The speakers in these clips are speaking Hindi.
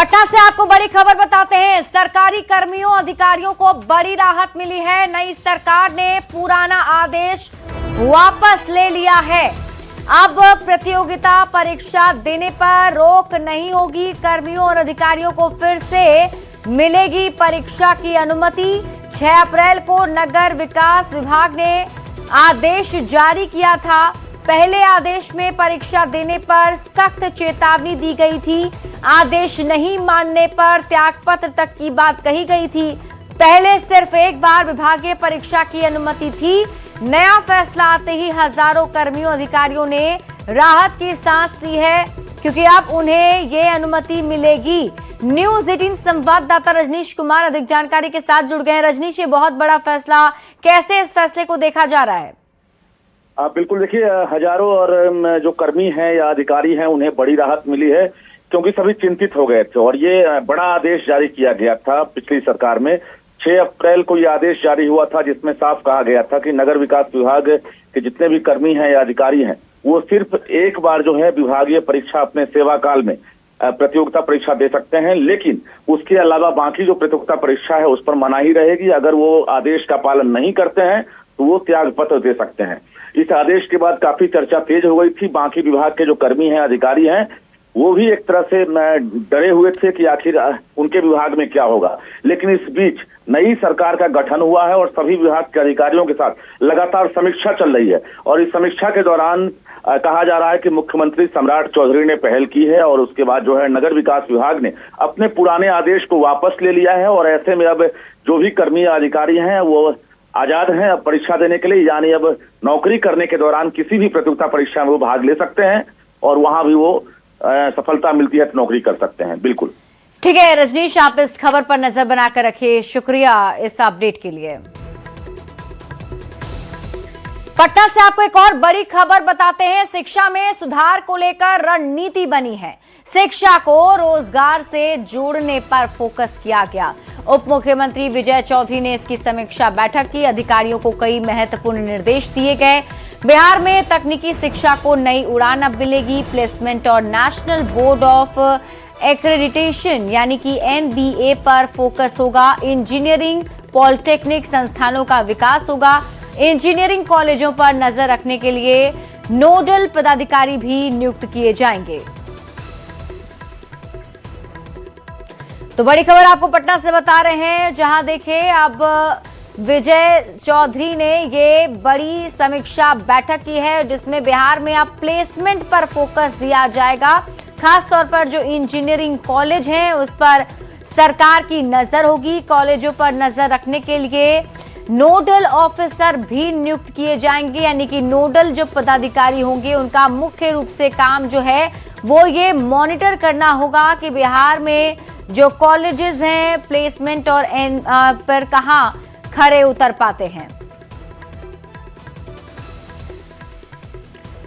पटना से आपको बड़ी खबर बताते हैं। सरकारी कर्मियों अधिकारियों को बड़ी राहत मिली है। नई सरकार ने पुराना आदेश वापस ले लिया है। अब प्रतियोगिता परीक्षा देने पर रोक नहीं होगी। कर्मियों और अधिकारियों को फिर से मिलेगी परीक्षा की अनुमति। 6 अप्रैल को नगर विकास विभाग ने आदेश जारी किया था। पहले आदेश में परीक्षा देने पर सख्त चेतावनी दी गई थी। आदेश नहीं मानने पर त्यागपत्र तक की बात कही गई थी। पहले सिर्फ एक बार विभागीय परीक्षा की अनुमति थी। नया फैसला आते ही हजारों कर्मियों अधिकारियों ने राहत की सांस ली है, क्योंकि अब उन्हें ये अनुमति मिलेगी। न्यूज 18 संवाददाता रजनीश कुमार अधिक जानकारी के साथ जुड़ गए हैं। रजनीश, ये बहुत बड़ा फैसला, कैसे इस फैसले को देखा जा रहा है? बिल्कुल, देखिए, हजारों और जो कर्मी हैं या अधिकारी हैं उन्हें बड़ी राहत मिली है, क्योंकि सभी चिंतित हो गए थे और ये बड़ा आदेश जारी किया गया था पिछली सरकार में। 6 अप्रैल को ये आदेश जारी हुआ था, जिसमें साफ कहा गया था कि नगर विकास विभाग के जितने भी कर्मी हैं या अधिकारी हैं वो सिर्फ एक बार जो है विभागीय परीक्षा अपने सेवा काल में प्रतियोगिता परीक्षा दे सकते हैं, लेकिन उसके अलावा बाकी जो प्रतियोगिता परीक्षा है उस पर मनाही रहेगी। अगर वो आदेश का पालन नहीं करते हैं तो वो त्याग पत्र दे सकते हैं। इस आदेश के बाद काफी चर्चा तेज हो गई थी। बाकी विभाग के जो कर्मी हैं, अधिकारी हैं, वो भी एक तरह से डरे हुए थे कि आखिर उनके विभाग में क्या होगा। लेकिन इस बीच नई सरकार का गठन हुआ है और सभी विभाग के अधिकारियों के साथ लगातार समीक्षा चल रही है और इस समीक्षा के दौरान कहा जा रहा है कि मुख्यमंत्री सम्राट चौधरी ने पहल की है और उसके बाद जो है नगर विकास विभाग ने अपने पुराने आदेश को वापस ले लिया है। और ऐसे में अब जो भी कर्मी अधिकारी हैं वो आजाद हैं अब परीक्षा देने के लिए, यानी अब नौकरी करने के दौरान किसी भी प्रतियोगिता परीक्षा में वो भाग ले सकते हैं और वहां भी वो सफलता मिलती है तो नौकरी कर सकते हैं। बिल्कुल ठीक है रजनीश, आप इस खबर पर नजर बनाकर रखिए। शुक्रिया इस अपडेट के लिए। पटना से आपको एक और बड़ी खबर बताते हैं। शिक्षा में सुधार को लेकर रणनीति बनी है। शिक्षा को रोजगार से जोड़ने पर फोकस किया गया। उप मुख्यमंत्री विजय चौधरी ने इसकी समीक्षा बैठक की। अधिकारियों को कई महत्वपूर्ण निर्देश दिए गए। बिहार में तकनीकी शिक्षा को नई उड़ान अब मिलेगी। प्लेसमेंट और नेशनल बोर्ड ऑफ एक्रेडिटेशन यानी कि NBA पर फोकस होगा। इंजीनियरिंग पॉलिटेक्निक संस्थानों का विकास होगा। इंजीनियरिंग कॉलेजों पर नजर रखने के लिए नोडल पदाधिकारी भी नियुक्त किए जाएंगे। तो बड़ी खबर आपको पटना से बता रहे हैं, जहां देखिए अब विजय चौधरी ने ये बड़ी समीक्षा बैठक की है, जिसमें बिहार में अब प्लेसमेंट पर फोकस दिया जाएगा। खास तौर पर जो इंजीनियरिंग कॉलेज हैं उस पर सरकार की नजर होगी। कॉलेजों पर नजर रखने के लिए नोडल ऑफिसर भी नियुक्त किए जाएंगे, यानी कि नोडल जो पदाधिकारी होंगे उनका मुख्य रूप से काम जो है वो ये मॉनिटर करना होगा कि बिहार में जो कॉलेजेस हैं प्लेसमेंट और पर कहां खरे उतर पाते हैं।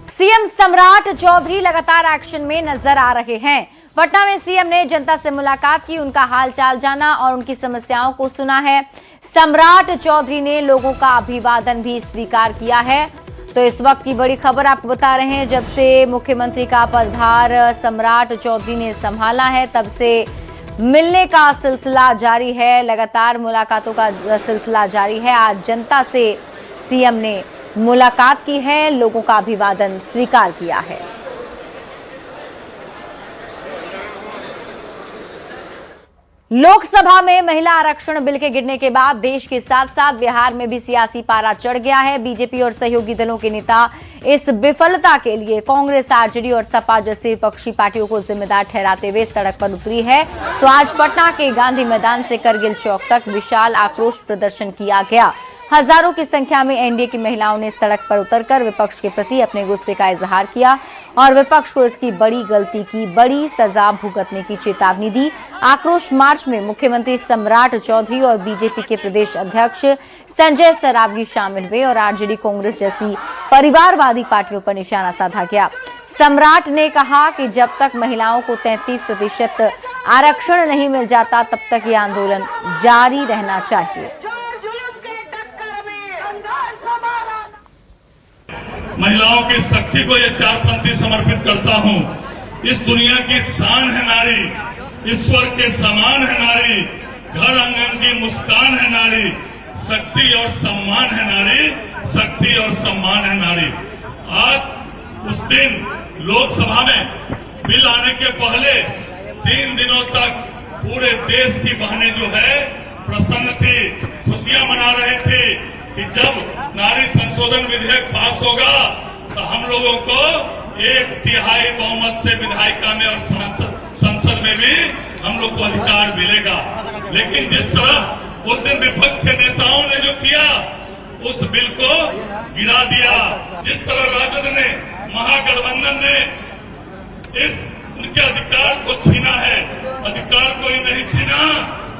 सीएम सम्राट चौधरी लगातार एक्शन में नजर आ रहे हैं। पटना में सीएम ने जनता से मुलाकात की, उनका हालचाल जाना और उनकी समस्याओं को सुना है। सम्राट चौधरी ने लोगों का अभिवादन भी स्वीकार किया है। तो इस वक्त की बड़ी खबर आपको बता रहे हैं, जब से मुख्यमंत्री का पदभार सम्राट चौधरी ने संभाला है तब से मिलने का सिलसिला जारी है। लगातार मुलाकातों का सिलसिला जारी है। आज जनता से सीएम ने मुलाकात की है, लोगों का अभिवादन स्वीकार किया है। लोकसभा में महिला आरक्षण बिल के गिरने के बाद देश के साथ साथ बिहार में भी सियासी पारा चढ़ गया है। बीजेपी और सहयोगी दलों के नेता इस विफलता के लिए कांग्रेस, आरजेडी और सपा जैसे विपक्षी पार्टियों को जिम्मेदार ठहराते हुए सड़क पर उतरी है। तो आज पटना के गांधी मैदान से करगिल चौक तक विशाल आक्रोश प्रदर्शन किया गया। हजारों की संख्या में एनडीए की महिलाओं ने सड़क पर उतरकर विपक्ष के प्रति अपने गुस्से का इजहार किया और विपक्ष को इसकी बड़ी गलती की बड़ी सजा भुगतने की चेतावनी दी। आक्रोश मार्च में मुख्यमंत्री सम्राट चौधरी और बीजेपी के प्रदेश अध्यक्ष संजय सरावगी शामिल हुए और आरजेडी, कांग्रेस जैसी परिवारवादी पार्टियों पर निशाना साधा गया। सम्राट ने कहा कि जब तक महिलाओं को 33% आरक्षण नहीं मिल जाता तब तक ये आंदोलन जारी रहना चाहिए। महिलाओं की शक्ति को ये चारपंथी समर्पित करता हूं। इस दुनिया की शान है नारी, ईश्वर के समान है नारी, घर आंगन की मुस्कान है नारी, शक्ति और सम्मान है नारी, शक्ति और सम्मान है नारी। आज उस दिन लोकसभा में बिल आने के पहले 3 दिनों तक पूरे देश की बहनें जो है प्रसन्न थी, खुशियां मना रहे थे कि जब नारी संशोधन विधेयक पास होगा तो हम लोगों को 1/3 बहुमत से विधायिका में और संसद में भी हम लोग को अधिकार मिलेगा। लेकिन जिस तरह उस दिन विपक्ष के नेताओं ने जो किया, उस बिल को गिरा दिया, जिस तरह राजद ने, महागठबंधन ने उनके अधिकार को छीना है, अधिकार कोई नहीं छीना,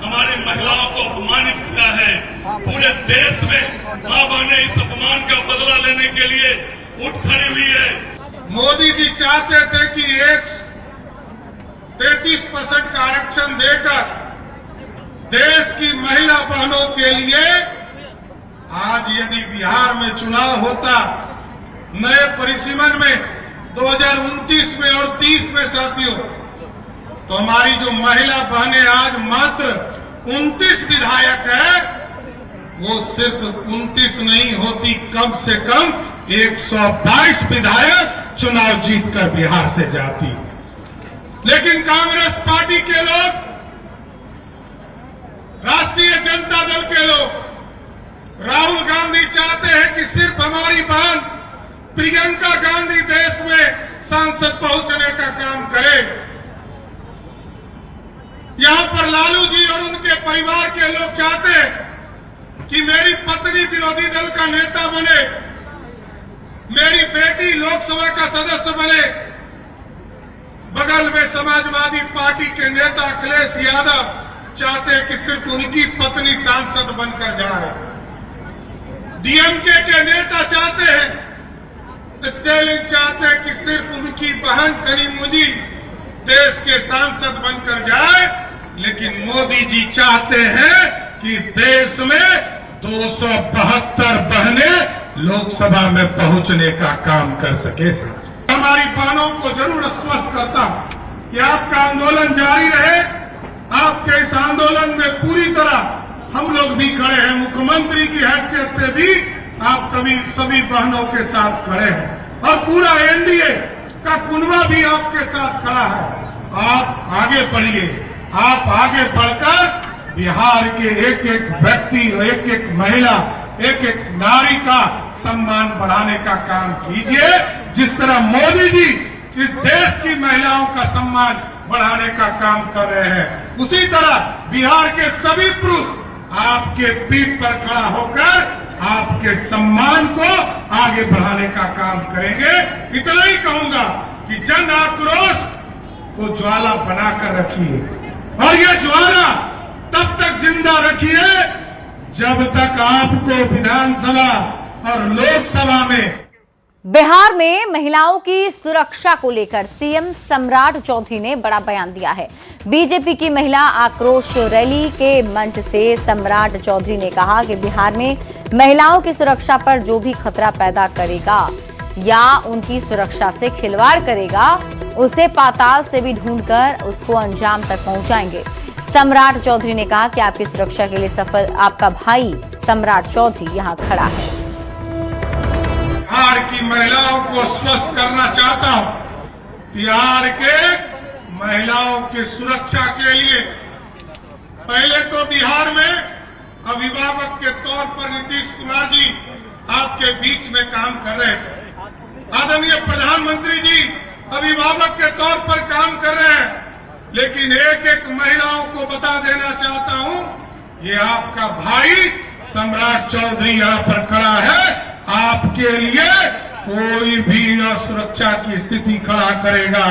हमारी महिलाओं को अपमानित किया है। पूरे देश में मां बहनें इस अपमान का बदला लेने के लिए उठ खड़ी हुई है। मोदी जी चाहते थे कि 33% का आरक्षण देकर देश की महिला बहनों के लिए आज यदि बिहार में चुनाव होता नए परिसीमन में 2029 में और 30 में साथियों, तो हमारी जो महिला बहनें आज मात्र 29 विधायक है, वो सिर्फ 29 नहीं होती, कम से कम 122 विधायक चुनाव जीतकर बिहार से जाती। लेकिन कांग्रेस पार्टी के लोग, राष्ट्रीय जनता दल के लोग, राहुल गांधी चाहते हैं कि सिर्फ हमारी बहन प्रियंका गांधी देश में सांसद पहुंचने का काम करे। यहां पर लालू जी और उनके परिवार के लोग चाहते हैं कि मेरी पत्नी विरोधी दल का नेता बने, मेरी बेटी लोकसभा का सदस्य बने। बगल में समाजवादी पार्टी के नेता अखिलेश यादव चाहते हैं कि सिर्फ उनकी पत्नी सांसद बनकर जाए। डीएमके के नेता चाहते हैं, स्टैलिन चाहते हैं कि सिर्फ उनकी बहन कनिमोझी देश के सांसद बनकर जाए। लेकिन मोदी जी चाहते हैं कि इस देश में 272 बहनें लोकसभा में पहुंचने का काम कर सके। हमारी बहनों को जरूर आश्वस्त करता हूं कि आपका आंदोलन जारी रहे। आपके इस आंदोलन में पूरी तरह हम लोग भी खड़े हैं, मुख्यमंत्री की हैसियत से भी आप सभी बहनों के साथ खड़े हैं और पूरा एनडीए का कुनबा भी आपके साथ खड़ा है। आप आगे बढ़िए, आप आगे बढ़कर बिहार के एक एक व्यक्ति, एक एक महिला, एक एक नारी का सम्मान बढ़ाने का काम कीजिए। जिस तरह मोदी जी इस देश की महिलाओं का सम्मान बढ़ाने का काम कर रहे हैं, उसी तरह बिहार के सभी पुरुष आपके पीठ पर खड़ा होकर आपके सम्मान को आगे बढ़ाने का काम करेंगे। इतना ही कहूंगा कि जन आक्रोश को ज्वाला बनाकर रखिए और ये ज्वाला तब तक जिंदा रखिए जब तक आपको विधानसभा और लोकसभा में। बिहार में महिलाओं की सुरक्षा को लेकर सीएम सम्राट चौधरी ने बड़ा बयान दिया है। बीजेपी की महिला आक्रोश रैली के मंच से सम्राट चौधरी ने कहा कि बिहार में महिलाओं की सुरक्षा पर जो भी खतरा पैदा करेगा या उनकी सुरक्षा से खिलवाड़ करेगा, उसे पाताल से भी ढूंढकर उसको अंजाम तक पहुंचाएंगे। सम्राट चौधरी ने कहा कि आपकी सुरक्षा के लिए सफल आपका भाई सम्राट चौधरी यहां खड़ा है। बिहार की महिलाओं को स्वस्थ करना चाहता हूं। बिहार के महिलाओं की सुरक्षा के लिए पहले तो बिहार में अभिभावक के तौर पर नीतीश कुमार जी आपके बीच में काम कर रहे थे। आदरणीय प्रधानमंत्री जी अभिभावक के तौर पर काम कर रहे हैं। लेकिन एक एक महिलाओं को बता देना चाहता हूं, ये आपका भाई सम्राट चौधरी यहाँ पर खड़ा है। आपके लिए कोई भी असुरक्षा की स्थिति खड़ा करेगा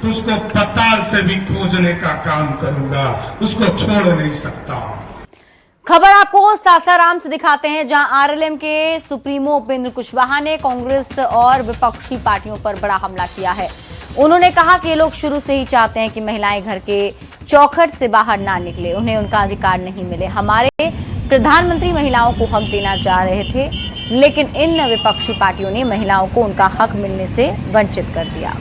तो उसको पाताल से भी खोजने का काम करूंगा, उसको छोड़ नहीं सकता। खबर आपको सासाराम से दिखाते हैं, जहां आरएलएम के सुप्रीमो उपेंद्र कुशवाहा ने कांग्रेस और विपक्षी पार्टियों पर बड़ा हमला किया है। उन्होंने कहा कि ये लोग शुरू से ही चाहते हैं कि महिलाएं घर के चौखट से बाहर ना निकले, उन्हें उनका अधिकार नहीं मिले। हमारे प्रधानमंत्री महिलाओं को हक देना चाह रहे थे, लेकिन इन विपक्षी पार्टियों ने महिलाओं को उनका हक मिलने से वंचित कर दिया।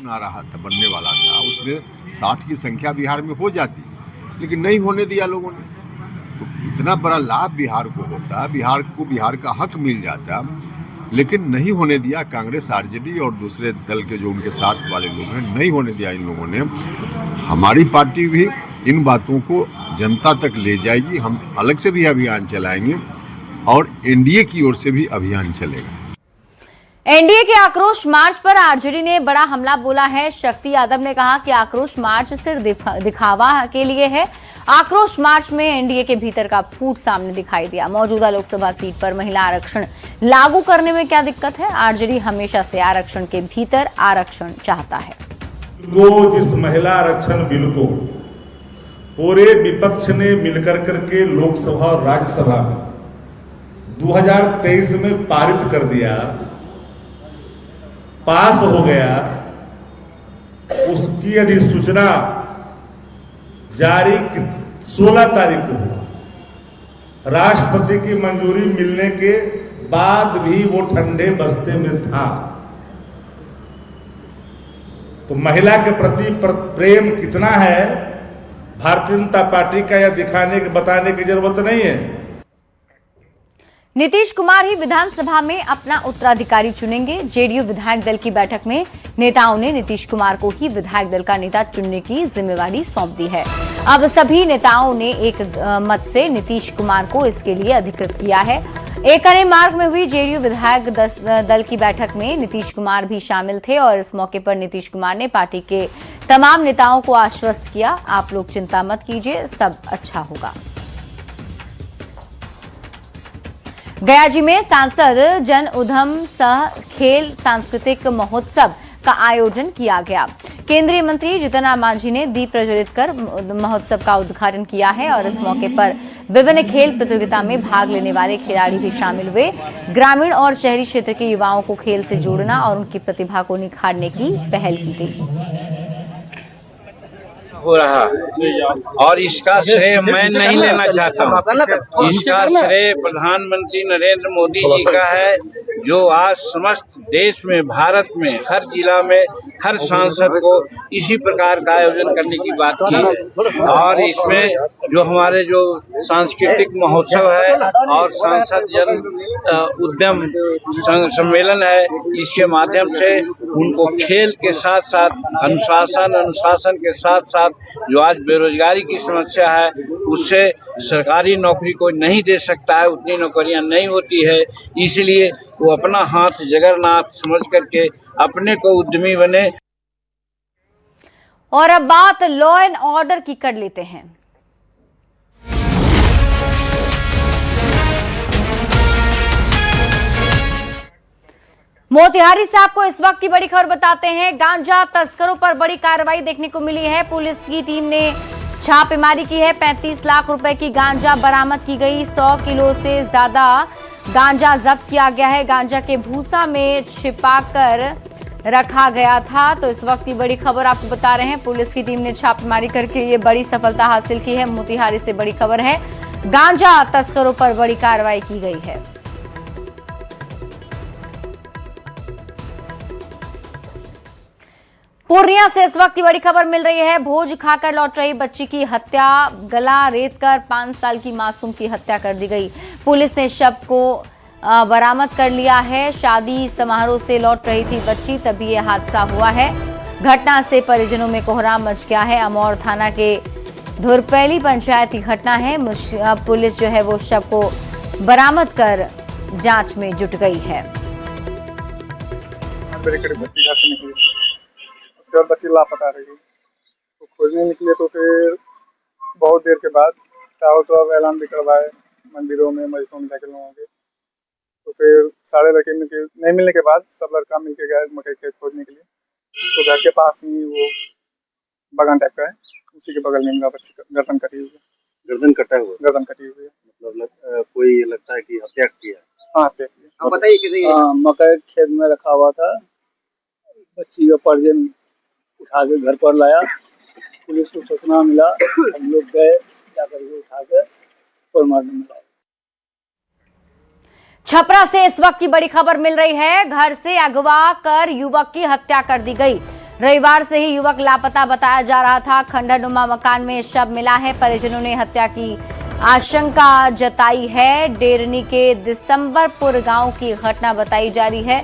बना रहा था, बनने वाला था, उसमें 60 की संख्या बिहार में हो जाती, लेकिन नहीं होने दिया लोगों ने। तो इतना बड़ा लाभ बिहार को होता, बिहार को बिहार का हक मिल जाता, लेकिन नहीं होने दिया। कांग्रेस, आरजेडी और दूसरे दल के जो उनके साथ वाले लोग हैं, नहीं होने दिया इन लोगों ने। हमारी पार्टी भी इन बातों को जनता तक ले जाएगी। हम अलग से भी अभियान चलाएंगे और एनडीए की ओर से भी अभियान चलेगा। एनडीए के आक्रोश मार्च पर आरजेडी ने बड़ा हमला बोला है। शक्ति यादव ने कहा कि आक्रोश मार्च सिर्फ दिखावा के लिए है। आक्रोश मार्च में एनडीए के भीतर का फूट सामने दिखाई दिया। मौजूदा लोकसभा सीट पर महिला आरक्षण लागू करने में क्या दिक्कत है? आरजेडी हमेशा से आरक्षण के भीतर आरक्षण चाहता है। जिस महिला आरक्षण बिल को पूरे विपक्ष ने मिलकर करके लोकसभा और राज्यसभा में 2023 में पारित कर दिया, पास हो गया, उसकी अधिसूचना जारी 16 तारीख को हुआ। राष्ट्रपति की मंजूरी मिलने के बाद भी वो ठंडे बस्ते में था। तो महिला के प्रति प्रेम कितना है भारतीय जनता पार्टी का, यह दिखाने के बताने की जरूरत नहीं है। नीतीश कुमार ही विधानसभा में अपना उत्तराधिकारी चुनेंगे। जेडीयू विधायक दल की बैठक में नेताओं ने नीतीश कुमार को ही विधायक दल का नेता चुनने की जिम्मेवारी सौंप दी है। अब सभी नेताओं ने एक मत से नीतीश कुमार को इसके लिए अधिकृत किया है। एकने मार्ग में हुई जेडीयू विधायक दल की बैठक में नीतीश कुमार भी शामिल थे और इस मौके पर नीतीश कुमार ने पार्टी के तमाम नेताओं को आश्वस्त किया, आप लोग चिंता मत कीजिए, सब अच्छा होगा। गयाजी में सांसद जन उधम सह खेल सांस्कृतिक महोत्सव का आयोजन किया गया। केंद्रीय मंत्री जीतन राम मांझी ने दीप प्रज्वलित कर महोत्सव का उद्घाटन किया है और इस मौके पर विभिन्न खेल प्रतियोगिता में भाग लेने वाले खिलाड़ी भी शामिल हुए। ग्रामीण और शहरी क्षेत्र के युवाओं को खेल से जोड़ना और उनकी प्रतिभा को निखारने की पहल की गई। हो रहा और इसका श्रेय मैं नहीं लेना चाहता हूँ। इसका श्रेय प्रधानमंत्री नरेंद्र मोदी जी का है, जो आज समस्त देश में, भारत में, हर जिला में, हर सांसद को इसी प्रकार का आयोजन करने की बात की है। और इसमें जो हमारे जो सांस्कृतिक महोत्सव है और सांसद जन उद्यम सम्मेलन है, इसके माध्यम से उनको खेल के साथ साथ अनुशासन के साथ साथ जो आज बेरोजगारी की समस्या है, उससे सरकारी नौकरी कोई नहीं दे सकता है, उतनी नौकरियां नहीं होती है, इसलिए वो अपना हाथ जगन्नाथ समझ करके अपने को उद्यमी बने। और अब बात लॉ एंड ऑर्डर की कर लेते हैं। मोतिहारी से आपको इस वक्त की बड़ी खबर बताते हैं। गांजा तस्करों पर बड़ी कार्रवाई देखने को मिली है। पुलिस की टीम ने छापेमारी की है। 35 लाख रुपए की गांजा बरामद की गई। 100 किलो से ज्यादा गांजा जब्त किया गया है। गांजा के भूसा में छिपाकर रखा गया था। तो इस वक्त की बड़ी खबर आपको बता रहे हैं। पुलिस की टीम ने छापेमारी करके ये बड़ी सफलता हासिल की है। मोतिहारी से बड़ी खबर है। गांजा तस्करों पर बड़ी कार्रवाई की गई है। पूर्णिया से इस वक्त की बड़ी खबर मिल रही है। भोज खाकर लौट रही बच्ची की हत्या, गला रेतकर 5 साल की मासूम की हत्या कर दी गई। पुलिस ने शव को बरामद कर लिया है। शादी समारोह से लौट रही थी बच्ची, तभी यह हादसा हुआ है। घटना से परिजनों में कोहराम मच गया है। अमौर थाना के धुरपैली पंचायत की घटना है। पुलिस जो है वो शव को बरामद कर जांच में जुट गई है। बच्ची लापता रही, तो खोजने निकले तो फिर बहुत देर के बाद चारों तरफ ऐलान भी करवाए मंदिरों में, मस्जिदों में जाके लोगों के। तो फिर सारे लड़के मिलके नहीं मिलने के बाद सब लड़का मिलके गए मकई खेत खोजने के लिए। तो घर के पास ही वो बागान टाइप का है, उसी के बगल में इनका बच्ची गर्दन कटी हुई है। गर्दन कटी हुई है। मतलब कोई लगता है कि हत्या की है। हाँ, हत्या की है। बताइए। मकई खेत में रखा हुआ था, बच्ची का परिजन उठा के घर पर लाया। पुलिस को सूचना मिला, हम लोग गए, जाकर के उठा के पोस्टमार्टम में लाए। छपरा से इस वक्त की बड़ी खबर मिल रही है। घर से अगवा कर युवक की हत्या कर दी गई। रविवार से ही युवक लापता बताया जा रहा था। खंडहरनुमा मकान में शव मिला है। परिजनों ने हत्या की आशंका जताई है। डेरनी के दिसंबरपुर गांव की घटना बताई जा रही है।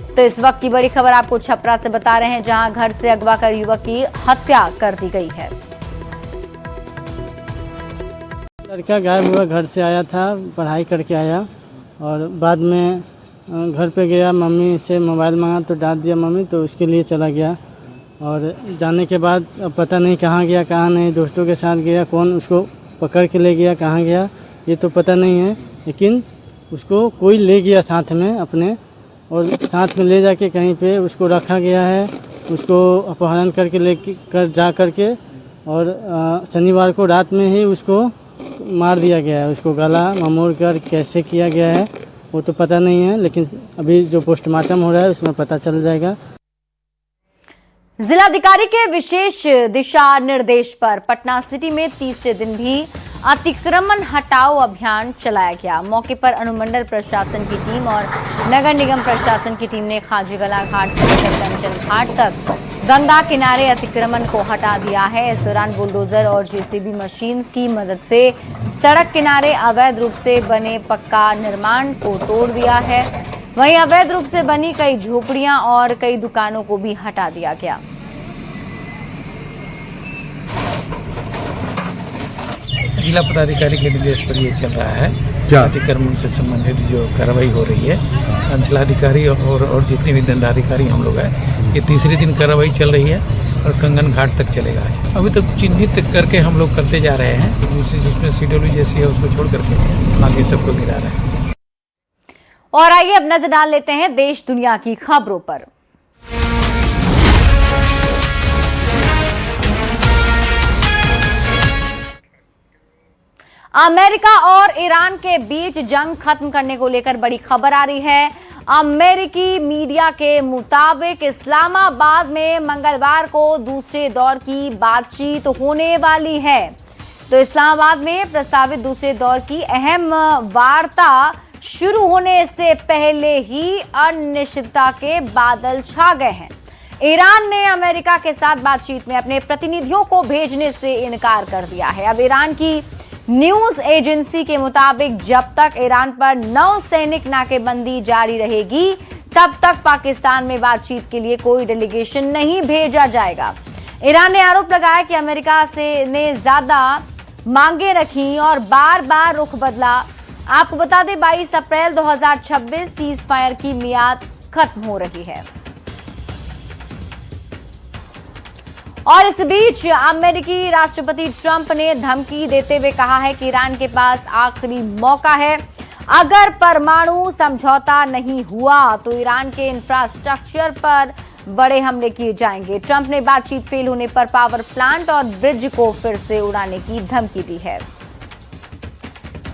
तो इस वक्त की बड़ी खबर आपको छपरा से बता रहे हैं, जहां घर से अगवा कर युवक की हत्या कर दी गई है। लड़का गायब हुआ, घर से आया था, पढ़ाई करके आया और बाद में घर पे गया, मम्मी से मोबाइल मांगा तो डांट दिया मम्मी, तो उसके लिए चला गया। और जाने के बाद अब पता नहीं कहाँ गया कहाँ नहीं, दोस्तों के साथ गया, कौन उसको पकड़ के ले गया, कहाँ गया ये तो पता नहीं है, लेकिन उसको कोई ले गया साथ में अपने, और साथ में ले जाके कहीं पे उसको रखा गया है। उसको अपहरण करके ले कर जा करके और शनिवार को रात में ही उसको मार दिया गया है। उसको गला ममोड़ कर कैसे किया गया है वो तो पता नहीं है, लेकिन अभी जो पोस्टमार्टम हो रहा है उसमें पता चल जाएगा। जिलाधिकारी के विशेष दिशा निर्देश पर पटना सिटी में तीसरे दिन भी अतिक्रमण हटाओ अभियान चलाया गया। मौके पर अनुमंडल प्रशासन की टीम और नगर निगम प्रशासन की टीम ने खाजीगला घाट से लेकर कंचन घाट तक गंगा किनारे अतिक्रमण को हटा दिया है। इस दौरान बुलडोजर और जेसीबी मशीन की मदद से सड़क किनारे अवैध रूप से बने पक्का निर्माण को तोड़ दिया है। वहीं अवैध रूप से बनी कई झोपड़ियां और कई दुकानों को भी हटा दिया गया। जिला पदाधिकारी के निर्देश पर ये चल रहा है। अतिक्रमण से संबंधित जो कार्रवाई हो रही है, अंचलाधिकारी और जितने भी दंडाधिकारी हम लोग हैं, ये तीसरे दिन कार्रवाई चल रही है और कंगन घाट तक चलेगा। अभी तक चिन्हित करके हम लोग करते जा रहे हैं, जिसमें सीडब्ल्यू जैसी है उसको छोड़ करके बाकी सबको गिरा रहे हैं। और आइए अब नजर डाल लेते हैं देश दुनिया की खबरों पर। अमेरिका और ईरान के बीच जंग खत्म करने को लेकर बड़ी खबर आ रही है। अमेरिकी मीडिया के मुताबिक इस्लामाबाद में मंगलवार को दूसरे दौर की बातचीत होने वाली है। तो इस्लामाबाद में प्रस्तावित दूसरे दौर की अहम वार्ता शुरू होने से पहले ही अनिश्चितता के बादल छा गए हैं। ईरान ने अमेरिका के साथ बातचीत में अपने प्रतिनिधियों को भेजने से इनकार कर दिया है। अब ईरान की न्यूज एजेंसी के मुताबिक जब तक ईरान पर नौसैनिक नाकेबंदी जारी रहेगी, तब तक पाकिस्तान में बातचीत के लिए कोई डेलीगेशन नहीं भेजा जाएगा। ईरान ने आरोप लगाया कि अमेरिका ने ज्यादा मांगे रखी और बार बार रुख बदला। आपको बता दें 22 अप्रैल 2026 सीज फायर की मियाद खत्म हो रही है। और इस बीच अमेरिकी राष्ट्रपति ट्रंप ने धमकी देते हुए कहा है कि ईरान के पास आखिरी मौका है। अगर परमाणु समझौता नहीं हुआ तो ईरान के इंफ्रास्ट्रक्चर पर बड़े हमले किए जाएंगे। ट्रंप ने बातचीत फेल होने पर पावर प्लांट और ब्रिज को फिर से उड़ाने की धमकी दी है।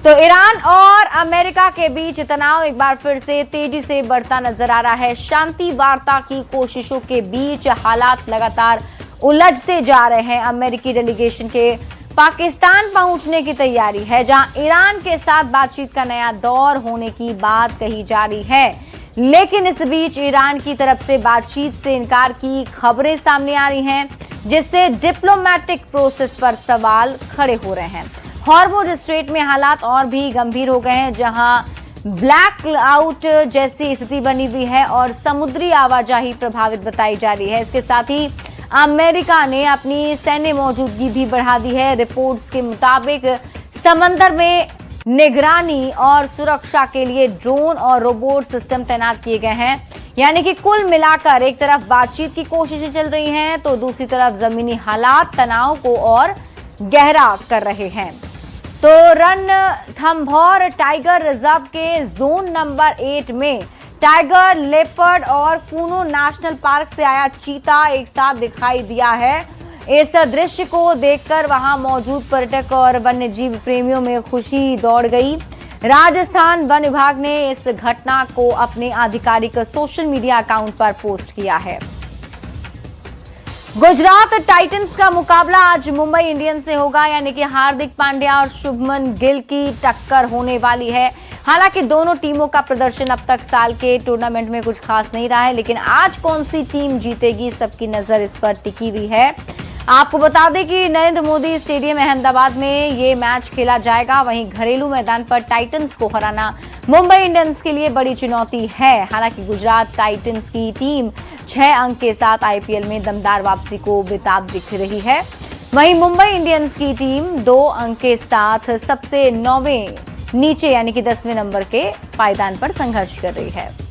तो ईरान और अमेरिका के बीच तनाव एक बार फिर से तेजी से बढ़ता नजर आ रहा है। शांति वार्ता की कोशिशों के बीच हालात लगातार उलझते जा रहे हैं। अमेरिकी डेलीगेशन के पाकिस्तान पहुंचने की तैयारी है, जहां ईरान के साथ बातचीत का नया दौर होने की बात कही जा रही है। लेकिन इस बीच ईरान की तरफ से बातचीत से इनकार की खबरें सामने आ रही हैं, जिससे डिप्लोमेटिक प्रोसेस पर सवाल खड़े हो रहे हैं। हॉर्मुज़ स्ट्रेट में हालात और भी गंभीर हो गए हैं, जहां ब्लैक आउट जैसी स्थिति बनी हुई है और समुद्री आवाजाही प्रभावित बताई जा रही है। इसके साथ ही अमेरिका ने अपनी सैन्य मौजूदगी भी बढ़ा दी है। रिपोर्ट्स के मुताबिक समंदर में निगरानी और सुरक्षा के लिए ड्रोन और रोबोट सिस्टम तैनात किए गए हैं। यानी कि कुल मिलाकर एक तरफ बातचीत की कोशिशें चल रही हैं, तो दूसरी तरफ जमीनी हालात तनाव को और गहरा कर रहे हैं। तो रणथंभौर टाइगर रिजर्व के जोन नंबर 8 में टाइगर, लेपर्ड और कूनो नेशनल पार्क से आया चीता एक साथ दिखाई दिया है। इस दृश्य को देखकर वहां मौजूद पर्यटक और वन्यजीव प्रेमियों में खुशी दौड़ गई। राजस्थान वन विभाग ने इस घटना को अपने आधिकारिक सोशल मीडिया अकाउंट पर पोस्ट किया है। गुजरात टाइटंस का मुकाबला आज मुंबई इंडियंस से होगा, यानी कि हार्दिक पांड्या और शुभमन गिल की टक्कर होने वाली है। हालांकि दोनों टीमों का प्रदर्शन अब तक साल के टूर्नामेंट में कुछ खास नहीं रहा है, लेकिन आज कौन सी टीम जीतेगी सबकी नजर इस पर टिकी हुई है। आपको बता दें कि नरेंद्र मोदी स्टेडियम अहमदाबाद में ये मैच खेला जाएगा। वहीं घरेलू मैदान पर टाइटंस को हराना मुंबई इंडियंस के लिए बड़ी चुनौती है। हालांकि गुजरात टाइटंस की टीम 6 अंक के साथ आईपीएल में दमदार वापसी को बेताब दिख रही है। वहीं मुंबई इंडियंस की टीम 2 अंक के साथ सबसे 9वें नीचे यानी कि 10वें नंबर के पायदान पर संघर्ष कर रही है।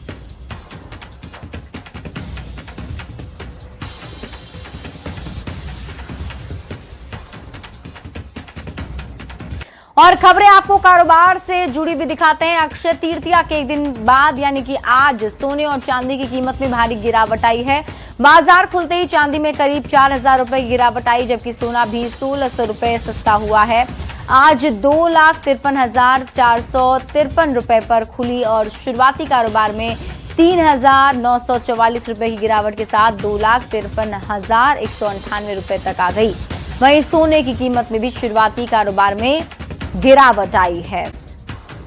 और खबरें आपको कारोबार से जुड़ी भी दिखाते हैं। अक्षय तृतीया के एक दिन बाद यानी कि आज सोने और चांदी की कीमत में भारी गिरावट आई है। बाजार खुलते ही चांदी में करीब 4,000 रुपए की गिरावट आई, जबकि सोना भी 1,600 रुपए सस्ता हुआ है। आज 2,53,453 रुपए पर खुली और शुरुआती कारोबार में 3,944 रुपए की गिरावट के साथ 2,53,198 रुपए तक आ गई। वहीं सोने की कीमत में भी शुरुआती कारोबार में गिरावट आई है।